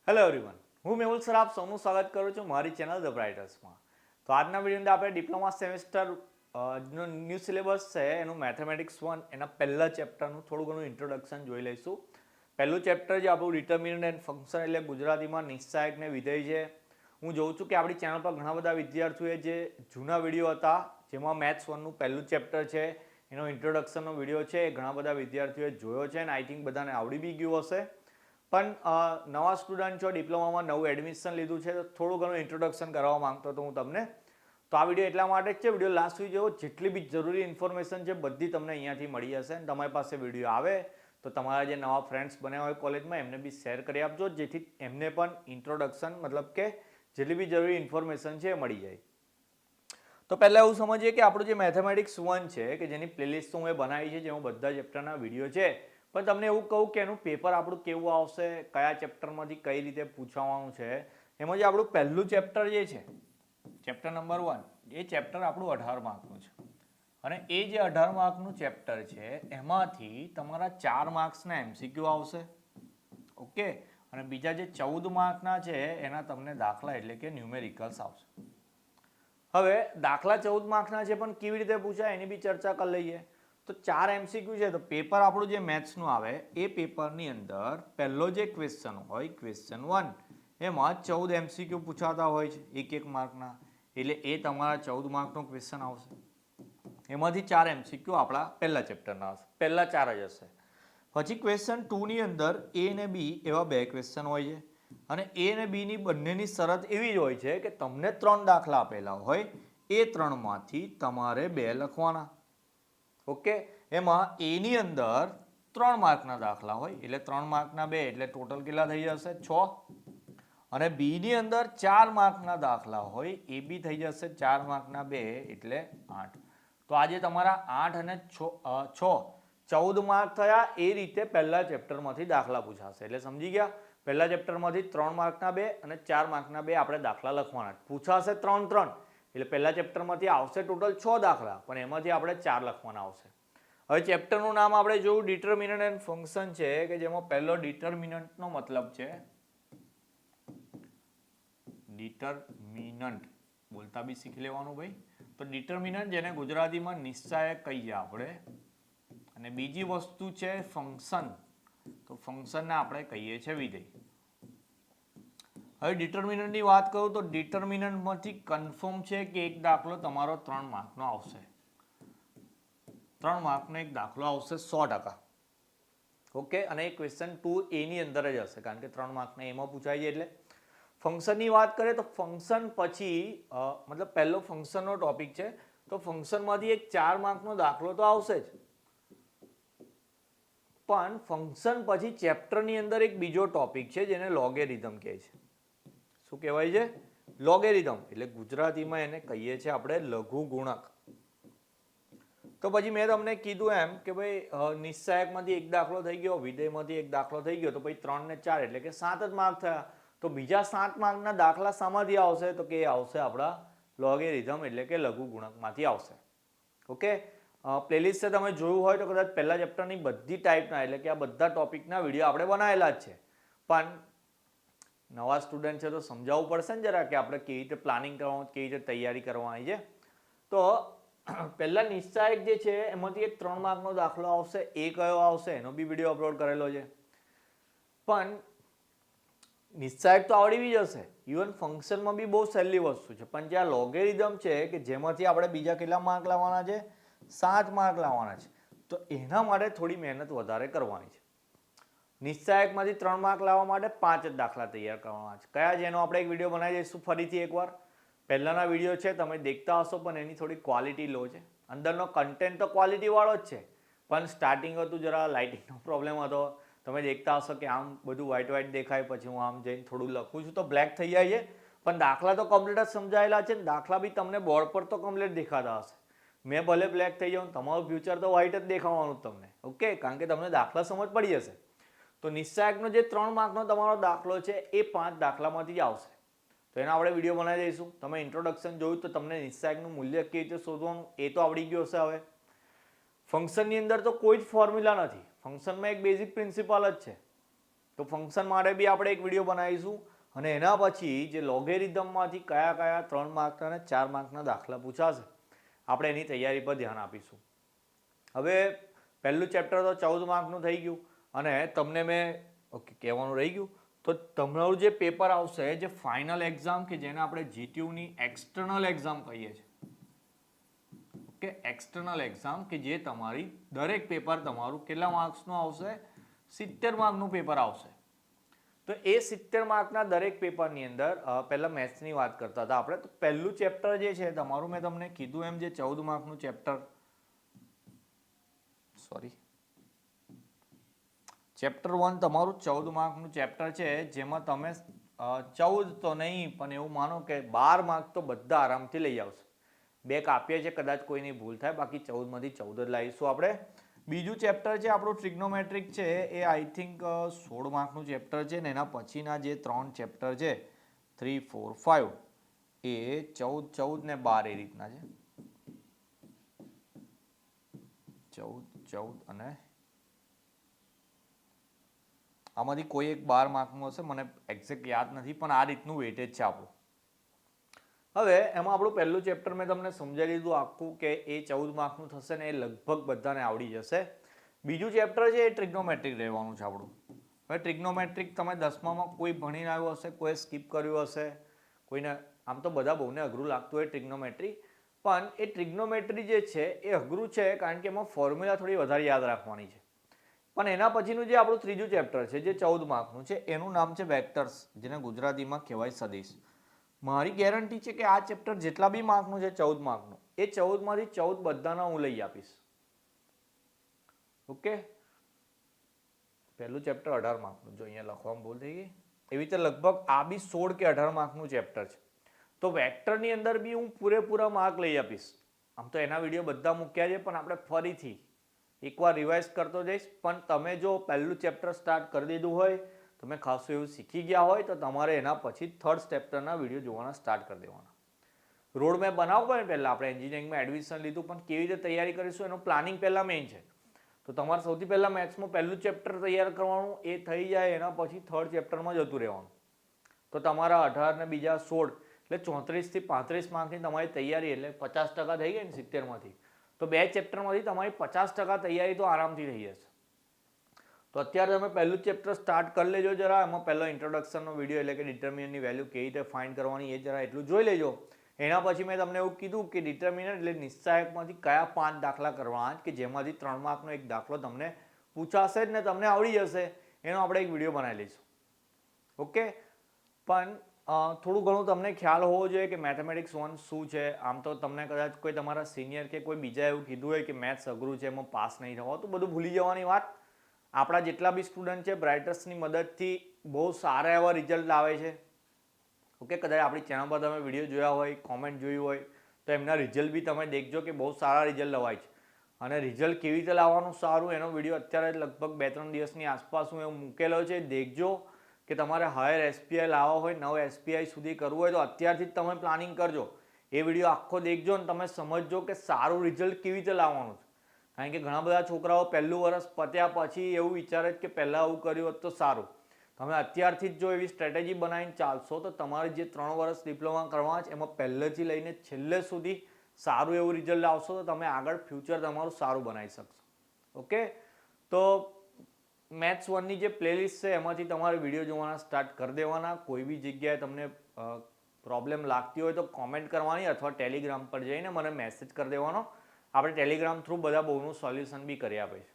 Hello everyone, હું Mehul sir આપ સૌનું સ્વાગત કરું છું મારી ચેનલ ધ બ્રાઇટર્સમાં. તો આજના વિડીયોની આપણે ડિપ્લોમા સેમેસ્ટર નો ન્યૂ સિલેબસ છે એનું મેથેમેટિક્સ 1 એના પહેલા ચેપ્ટરનું થોડું ઘણું ઇન્ટ્રોડક્શન જોઈ લઈશું. પહેલું ચેપ્ટર જે આપણું ડિટર્મિનન્ટ એન્ડ ફંક્શન એટલે ગુજરાતીમાં નિશ્ચાયક ને વિધેય છે. હું જોઉં છું કે આપણી ચેનલ પર ઘણા બધા વિદ્યાર્થીઓએ જે જૂના વિડીયો હતા જેમાં મેથ્સ 1નું પહેલું ચેપ્ટર છે એનો ઇન્ટ્રોડક્શનનો વિડીયો છે એ ઘણા બધા વિદ્યાર્થીઓએ જોયો છે અને આઈ થિંક બધાને આવડી બી ગયું હશે. પણ નવા સ્ટુડન્ટ છો, ડિપ્લોમામાં નવું એડમિશન લીધું છે તો થોડું ઘણું ઇન્ટ્રોડક્શન કરવા માંગતો હતો હું તમને. તો આ વિડીયો એટલા માટે જ છે, વિડીયો લાસ્ટ સુધી જોવો. જેટલી બી જરૂરી ઇન્ફોર્મેશન છે બધી તમને અહીંયાથી મળી જશે અને તમારી પાસે વિડીયો આવે તો તમારા જે નવા ફ્રેન્ડ્સ બન્યા હોય કોલેજમાં એમને બી શેર કરી આપજો, જેથી એમને પણ ઇન્ટ્રોડક્શન મતલબ કે જેટલી બી જરૂરી ઇન્ફોર્મેશન છે એ મળી જાય. તો પહેલાં એવું સમજીએ કે આપણું જે મેથેમેટિક્સ 1 છે કે જેની પ્લેલિસ્ટ હું બનાવી છે જેમાં બધા ચેપ્ટરના વિડીયો છે, પણ તમને એવું કહું કે એનું પેપર આપણું કેવું આવશે, કયા ચેપ્ટરમાંથી કઈ રીતે પૂછવાનું છે. એમાં જે આપણું પહેલું ચેપ્ટર જે છે ચેપ્ટર નંબર 1 એ ચેપ્ટર આપણું 18 માર્કનું છે અને એ જે 18 માર્કનું ચેપ્ટર છે એમાંથી તમારા 4 માર્ક્સના એમસીક્યુ આવશે. ઓકે, અને બીજા જે 14 માર્કના છે એના તમને દાખલા એટલે કે ન્યુમેરિકલ્સ આવશે. હવે દાખલા 14 માર્કના છે પણ કેવી રીતે પૂછાય એની બી ચર્ચા કરી લઈએ. તો 4 એમસીક્યુ છે તો પેપર આપણું જે મેથ્સનું આવે એ પેપરની અંદર પહેલો જે ક્વેશ્ચન હોય ક્વેશ્ચન 1 એમાં 14 એમસીક્યુ પૂછાતા હોય છે એક માર્કના, એટલે એ તમારા 14 માર્કનો ક્વેશ્ચન આવશે. એમાંથી 4 એમસીક્યુ આપણા પહેલા ચેપ્ટરના આવશે, પહેલા 4 જ હશે. પછી ક્વેશ્ચન 2ની અંદર એ અને બી એવા બે ક્વેશ્ચન હોય છે અને એ અને બીની બંનેની શરત એવી જ હોય છે કે તમને 3 દાખલા આપેલા હોય એ 3માંથી તમારે 2 લખવાના. ઓકે, એમાં એની અંદર 3 માર્કના દાખલા હોય એટલે 3 માર્કના 2 એટલે ટોટલ કેટલા થઈ જશે 6, અને બીની અંદર 4 માર્કના દાખલા હોય એ બી થઈ જશે 4 માર્કના 2 એટલે 8. તો આજે તમારા 8 અને 6 14 માર્ક થયા. એ રીતે પહેલા ચેપ્ટરમાંથી દાખલા પૂછાશે. એટલે સમજી ગયા, પહેલા ચેપ્ટરમાંથી 3 માર્કના 2 અને 4 માર્કના 2 આપણે દાખલા લખવાના. પૂછાશે 3 એટલે પહેલા ચેપ્ટરમાંથી આવશે ટોટલ 6 દાખલા પણ એમાંથી આપણે 4 લખવાના આવશે. હવે ચેપ્ટરનું નામ આપણે જોયું ડિટર્મિનન્ટ એન્ડ ફંક્શન છે કે જેમાં પહેલો ડિટર્મિનન્ટનો મતલબ છે ડિટર્મિનન્ટ, બોલતા બી શીખી લેવાનું ભાઈ. તો ડિટર્મિનન્ટ જેને ગુજરાતીમાં નિશ્ચાયક કહીએ આપણે, અને બીજી વસ્તુ છે ફંક્શન, તો ફંક્શનને આપણે કહીએ છીએ વિધેય. હવે ડિટર્મિનન્ટની વાત કરું તો ડિટર્મિનન્ટમાંથી કન્ફર્મ છે કે એક દાખલો તમારો 3 માર્કનો આવશે. 3 માર્કનો એક દાખલો આવશે 100%. ઓકે, અને એ ક્વેશ્ચન 2 એની અંદર જ હશે કારણ કે 3 માર્કના એમાં પૂછાય છે. એટલે ફંક્શનની વાત કરીએ તો ફંક્શન પછી મતલબ પહેલો ફંક્શનનો ટોપિક છે તો ફંક્શનમાંથી એક 4 માર્કનો દાખલો તો આવશે જ, પણ ફંક્શન પછી ચેપ્ટરની અંદર એક બીજો ટોપિક છે જેને લોગેરિધમ કહે છે. શું કહેવાય છે? લોગેરિધમ, એટલે ગુજરાતીમાં એને કહીએ છીએ આપણે લઘુ ગુણક. તો પછી મેં તમને કીધું એમ કે ભાઈ નિશ્ચાયકમાંથી એક દાખલો થઈ ગયો, વિધેયમાંથી એક દાખલો થઈ ગયો, તો પછી 3 ને 4 એટલે કે 7 જ માર્ક થયા. તો બીજા 7 માર્કના દાખલા શામાંથી આવશે તો કે આવશે આપણા લોગેરિધમ એટલે કે લઘુ ગુણકમાંથી આવશે. ઓકે, પ્લેલિસ્ટ તમે જોયું હોય તો કદાચ પહેલા ચેપ્ટરની બધી ટાઈપના એટલે કે આ બધા ટોપિકના વિડીયો આપણે બનાવેલા જ છે, પણ નવા સ્ટુડન્ટ છે તો સમજાવવું પડશે ને જરા કે આપણે કેવી રીતે પ્લાનિંગ કરવાનું, કેવી રીતે તૈયારી કરવાની છે. તો પહેલા નિશ્ચાયક જે છે એમાંથી એક 3 માર્કનો દાખલો આવશે. એ કયો આવશે એનો બી વિડીયો અપલોડ કરેલો છે. પણ નિશ્ચાયક તો આવડી બી જશે, ઇવન ફંક્શનમાં બી બહુ સહેલી વસ્તુ છે. પણ જ્યાં લોગેરિધમ છે કે જેમાંથી આપણે બીજા કેટલા માર્ક લાવવાના છે 7 માર્ક લાવવાના છે, તો એના માટે થોડી મહેનત વધારે કરવાની છે. નિશ્ચાયકમાંથી 3 માર્ક લાવવા માટે 5 જ દાખલા તૈયાર કરવાના છે. કયા છે એનો આપણે એક વિડીયો બનાવી દઈશું ફરીથી એકવાર. પહેલાના વિડીયો છે તમે દેખતા હશો પણ એની થોડી ક્વોલિટી લો છે. અંદરનો કન્ટેન્ટ તો ક્વોલિટીવાળો જ છે, પણ સ્ટાર્ટિંગ હતું જરા લાઇટિંગનો પ્રોબ્લેમ હતો. તમે દેખતા હશો કે આમ બધું વ્હાઇટ દેખાય, પછી હું આમ જઈને થોડું લખું છું તો બ્લેક થઈ જાય છે, પણ દાખલા તો કમ્પ્લીટ જ સમજાયેલા છે. દાખલા બી તમને બોર્ડ પર તો કમ્પ્લીટ દેખાતા હશે. મેં ભલે બ્લેક થઈ જાઉં, તમારું ફ્યુચર તો વ્હાઇટ જ દેખાવાનું તમને. ઓકે, કારણ કે તમને દાખલા સમજ પડી જશે. તો નિશ્ચાયકનો જે 3 માર્કનો તમારો દાખલો છે એ 5 દાખલામાંથી જ આવશે. તો એના આપણે વિડીયો બનાવી દઈશું. તમે ઇન્ટ્રોડક્શન જોયું તો તમને નિશ્ચાયકનું મૂલ્ય કેવી રીતે શોધવાનું એ તો આવડી ગયું હશે. હવે ફંક્શનની અંદર તો કોઈ જ ફોર્મ્યુલા નથી, ફંક્શનમાં એક બેઝિક પ્રિન્સિપલ જ છે. તો ફંક્શન માટે બી આપણે એક વિડીયો બનાવીશું અને એના પછી જે લોગેરિધમમાંથી કયા કયા 3 માર્કના અને 4 માર્કના દાખલા પૂછાશે આપણે એની તૈયારી પર ધ્યાન આપીશું. હવે પહેલું ચેપ્ટર તો 14 માર્કનું થઈ ગયું અને તમને મેં કહેવાનું રહી ગયું તો તમારું જે પેપર આવશે જે ફાઇનલ એક્ઝામ કે જેને આપણે જીટીયુની એક્સટર્નલ એક્ઝામ કહીએ છીએ, ઓકે, એક્સટર્નલ એક્ઝામ કે જે તમારી દરેક પેપર તમારું કેટલા માર્ક્સનું આવશે? 70 માર્કનું પેપર આવશે. તો એ 70 માર્કના દરેક પેપરની અંદર પહેલાં મેથ્સની વાત કરતા હતા આપણે. તો પહેલું ચેપ્ટર જે છે તમારું મેં તમને કીધું એમ જે 14 માર્કનું ચેપ્ટર ચેપ્ટર 1 તમારું 14 માર્કનું ચેપ્ટર છે જેમાં તમે 14 તો નહીં પણ એવું માનો કે 12 માર્ક તો બધા આરામથી લઈ આવશે. 2 કાપ્યા છે, કદાચ કોઈની ભૂલ થાય, બાકી 14 માંથી 14 જ લાવીશું આપણે. બીજું ચેપ્ટર છે આપણું ટ્રિગ્નોમેટ્રિક છે, એ આઈ થિંક 16 માર્કનું ચેપ્ટર છે ને એના પછીના જે 3 ચેપ્ટર છે 3, 4, 5 એ 14, 14 ને 12 એ રીતના છે. 14, 14 અને આમાંથી કોઈ એક 12 માર્કનું હશે, મને એક્ઝેક્ટ યાદ નથી, પણ આ રીતનું વેટેજ છે આપણું. હવે એમાં આપણું પહેલું ચેપ્ટર મેં તમને સમજાવી દીધું આખું કે એ 14 માર્કનું થશે ને એ લગભગ બધાને આવડી જશે. બીજું ચેપ્ટર છે એ ટ્રિગ્નોમેટ્રિક રહેવાનું છે આપણું. હવે ટ્રિગ્નોમેટ્રિક તમે 10મામાં કોઈ ભણીને આવ્યું હશે, કોઈ સ્કીપ કર્યું હશે, કોઈને આમ તો બધા બહુને અઘરું લાગતું હોય ટ્રિગ્નોમેટ્રી, પણ એ ટ્રિગ્નોમેટ્રી જે છે એ અઘરું છે કારણ કે એમાં ફોર્મ્યુલા થોડી વધારે યાદ રાખવાની છે. પણ એના પછીનું જે આપણું ત્રીજું ચેપ્ટર છે જે 14 માર્કનું છે એનું નામ છે વેક્ટર્સ, જેને ગુજરાતીમાં કહેવાય સદિશ. મારી ગેરંટી છે કે આ ચેપ્ટર જેટલા બી માર્કનું છે 14 માર્કનું એ 14 માંથી 14 બધાના હું લઈ આપીશ. ઓકે, પહેલું ચેપ્ટર 18 માર્કનું, જો અહીંયા લખવામાં ભૂલ થઈ ગઈ, એવી રીતે લગભગ આ બી 16 કે 18 માર્કનું ચેપ્ટર છે. તો વેક્ટરની અંદર બી હું પૂરેપૂરા માર્ક લઈ આપીશ. આમ તો એના વિડીયો બધા મૂક્યા છે પણ આપણે ફરીથી એકવાર રિવાઇઝ કરતો જઈશ. પણ તમે જો પહેલું ચેપ્ટર સ્ટાર્ટ કરી દીધું હોય, તમે ખાસું એવું શીખી ગયા હોય તો તમારે એના પછી 3rd ચેપ્ટરના વિડીયો જોવાના સ્ટાર્ટ કરી દેવાના. રોડ મેપ બનાવવો હોય પહેલાં આપણે એન્જિનિયરિંગમાં એડમિશન લીધું પણ કેવી રીતે તૈયારી કરીશું એનું પ્લાનિંગ પહેલાં મેઇન છે. તો તમારે સૌથી પહેલાં મેથ્સમાં પહેલું ચેપ્ટર તૈયાર કરવાનું, એ થઈ જાય એના પછી 3rd ચેપ્ટરમાં જતું રહેવાનું. તો તમારા 18 ને બીજા 16 એટલે 34 થી 35 માર્કની તમારી તૈયારી, એટલે 50% થઈ ગઈ ને 70માંથી. તો 2 ચેપ્ટરમાંથી તમારી 50% તૈયારી તો આરામથી થઈ જશે. તો અત્યારે તમે પહેલું ચેપ્ટર સ્ટાર્ટ કરી લેજો જરા. એમાં પહેલો ઇન્ટ્રોડક્શનનો વિડીયો એટલે કે ડિટર્મિનન્ટની વેલ્યુ કેવી રીતે ફાઇન્ડ કરવાની એ જરા એટલું જોઈ લેજો. એના પછી મેં તમને એવું કીધું કે ડિટર્મિનન્ટ એટલે નિશ્ચાયકમાંથી કયા 5 દાખલા કરવાના કે જેમાંથી 3 માર્કનો એક દાખલો તમને પૂછાશે જ ને તમને આવડી જશે, એનો આપણે એક વિડીયો બનાવી લઈશું. ઓકે, પણ થોડું ઘણું તમને ખ્યાલ હોવો જોઈએ કે મેથેમેટિક્સ 1 શું છે. આમ તો તમને કદાચ કોઈ તમારા સિનિયર કે કોઈ બીજા એવું કીધું હોય કે મેથ્સ અઘરું છે, એમાં પાસ નહીં થવા, તો બધું ભૂલી જવાની વાત. આપણા જેટલા બી સ્ટુડન્ટ છે બ્રાઇટર્સની મદદથી બહુ સારા એવા રિઝલ્ટ લાવે છે. ઓકે, કદાચ આપણી ચેનલ પર તમે વિડીયો જોયા હોય, કોમેન્ટ જોઈ હોય તો એમના રિઝલ્ટ બી તમે દેખજો કે બહુ સારા રિઝલ્ટ લવાય છે. અને રિઝલ્ટ કેવી રીતે લાવવાનું સારું એનો વિડીયો અત્યારે લગભગ 2-3 દિવસની આસપાસ હું એવું મૂકેલો છે, દેખજો. કે તમારે હાયર એસપીઆઈ લાવવા હોય, 9 એસપીઆઈ સુધી કરવું હોય તો અત્યારથી જ તમે પ્લાનિંગ કરજો. એ વિડીયો આખો દેખજો અને તમે સમજજો કે સારું રિઝલ્ટ કેવી રીતે લાવવાનું છે. કારણ કે ઘણા બધા છોકરાઓ પહેલું વર્ષ પત્યા પછી એવું વિચારે કે પહેલાં આવું કર્યું હોત તો સારું. તમે અત્યારથી જ જો એવી સ્ટ્રેટેજી બનાવીને ચાલશો તો તમારે જે 3 વર્ષ ડિપ્લોમા કરવાના છે એમાં પહેલેથી લઈને છેલ્લે સુધી સારું એવું રિઝલ્ટ આવશો તો તમે આગળ ફ્યુચર તમારું સારું બનાવી શકશો. ઓકે, તો મેથ્સ 1ની જે પ્લેલિસ્ટ છે એમાંથી તમારે વિડીયો જોવાના સ્ટાર્ટ કરી દેવાના. કોઈ બી જગ્યાએ તમને પ્રોબ્લેમ લાગતી હોય તો કોમેન્ટ કરવાની અથવા ટેલિગ્રામ પર જઈને મને મેસેજ કરી દેવાનો. આપણે ટેલિગ્રામ થ્રુ બધા બહુનું સોલ્યુશન બી કરી આપે છે.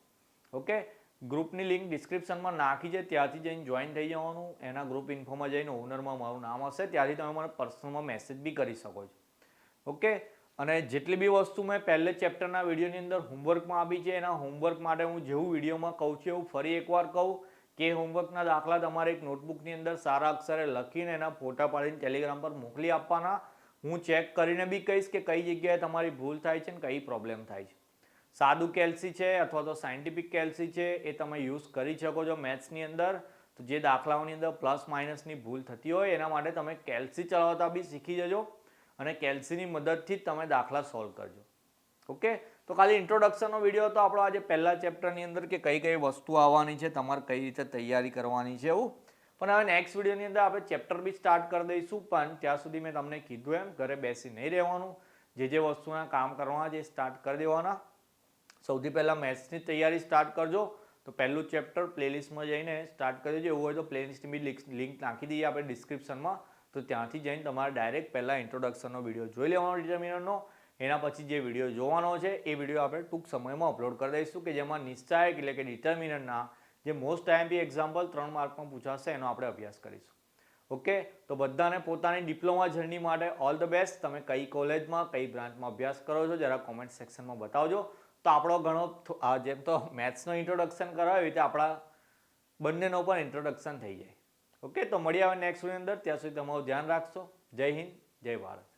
ઓકે, ગ્રુપની લિંક ડિસ્ક્રિપ્શનમાં નાખી છે, ત્યાંથી જઈને જોઈન થઈ જવાનું. એના ગ્રુપ ઇન્ફોમાં જઈને ઓનરમાં મારું નામ હશે, ત્યાંથી તમે મને પર્સનલમાં મેસેજ બી કરી શકો છો. ઓકે, અને જેટલી બી વસ્તુ મેં પહેલે ચેપ્ટરના વિડીયોની અંદર હોમવર્કમાં આપી છે એના હોમવર્ક માટે હું જેવું વિડીયોમાં કહું છું એવું ફરી એકવાર કહું કે હોમવર્કના દાખલા તમારે એક નોટબુકની અંદર સારા અક્ષરે લખીને એના ફોટા પાડીને ટેલિગ્રામ પર મોકલી આપવાના. હું ચેક કરીને બી કહીશ કે કઈ જગ્યાએ તમારી ભૂલ થાય છે ને કઈ પ્રોબ્લેમ થાય છે. સાદું કેલ્સી છે અથવા તો સાયન્ટિફિક કેલ્સી છે એ તમે યુઝ કરી શકો છો મેથ્સની અંદર. તો જે દાખલાઓની અંદર પ્લસ માઇનસની ભૂલ થતી હોય એના માટે તમે કેલ્સી ચલાવતા બી શીખી જજો અને કેલ્સીની મદદથી જ તમે દાખલા સોલ્વ કરજો. ઓકે, તો ખાલી ઇન્ટ્રોડક્શનનો વિડીયો હતો આપણો આજે પહેલા ચેપ્ટરની અંદર કે કઈ કઈ વસ્તુ આવવાની છે, તમારે કઈ રીતે તૈયારી કરવાની છે એવું. પણ હવે નેક્સ્ટ વિડીયોની અંદર આપણે ચેપ્ટર બી સ્ટાર્ટ કરી દઈશું, પણ ત્યાં સુધી મેં તમને કીધું એમ ઘરે બેસી નહીં રહેવાનું, જે વસ્તુના કામ કરવાના છે એ સ્ટાર્ટ કરી દેવાના. સૌથી પહેલાં મેથ્સની તૈયારી સ્ટાર્ટ કરજો. તો પહેલું ચેપ્ટર પ્લેલિસ્ટમાં જઈને સ્ટાર્ટ કરી દેજો. એવું હોય તો પ્લેલિસ્ટની બી લિંક નાખી દઈએ આપણે ડિસ્ક્રિપ્શનમાં, તો ત્યાંથી જઈને તમારે ડાયરેક્ટ પહેલાં ઇન્ટ્રોડક્શનનો વિડીયો જોઈ લેવાનો ડિટર્મિનરનો. એના પછી જે વિડીયો જોવાનો છે એ વિડીયો આપણે ટૂંક સમયમાં અપલોડ કરી દઈશું, કે જેમાં નિશ્ચાયક એટલે કે ડિટર્મિનરના જે મોસ્ટ આઈએમપી એક્ઝામ્પલ 3 માર્કમાં પૂછાશે એનો આપણે અભ્યાસ કરીશું. ઓકે, તો બધાને પોતાની ડિપ્લોમા જર્ની માટે ઓલ ધ બેસ્ટ. તમે કઈ કોલેજમાં કઈ બ્રાન્ચમાં અભ્યાસ કરો છો જરા કોમેન્ટ સેક્શનમાં બતાવજો. તો આપણો ઘણો જેમ તો મેથ્સનો ઇન્ટ્રોડક્શન કરાવ્યો એવી રીતે આપણા બંનેનો પણ ઇન્ટ્રોડક્શન થઈ જાય. ઓકે, તો મળીએ હવે નેક્સ્ટ વિડીયોની અંદર. ત્યાં સુધી તમારું ધ્યાન રાખશો. જય હિન્દ, જય ભારત.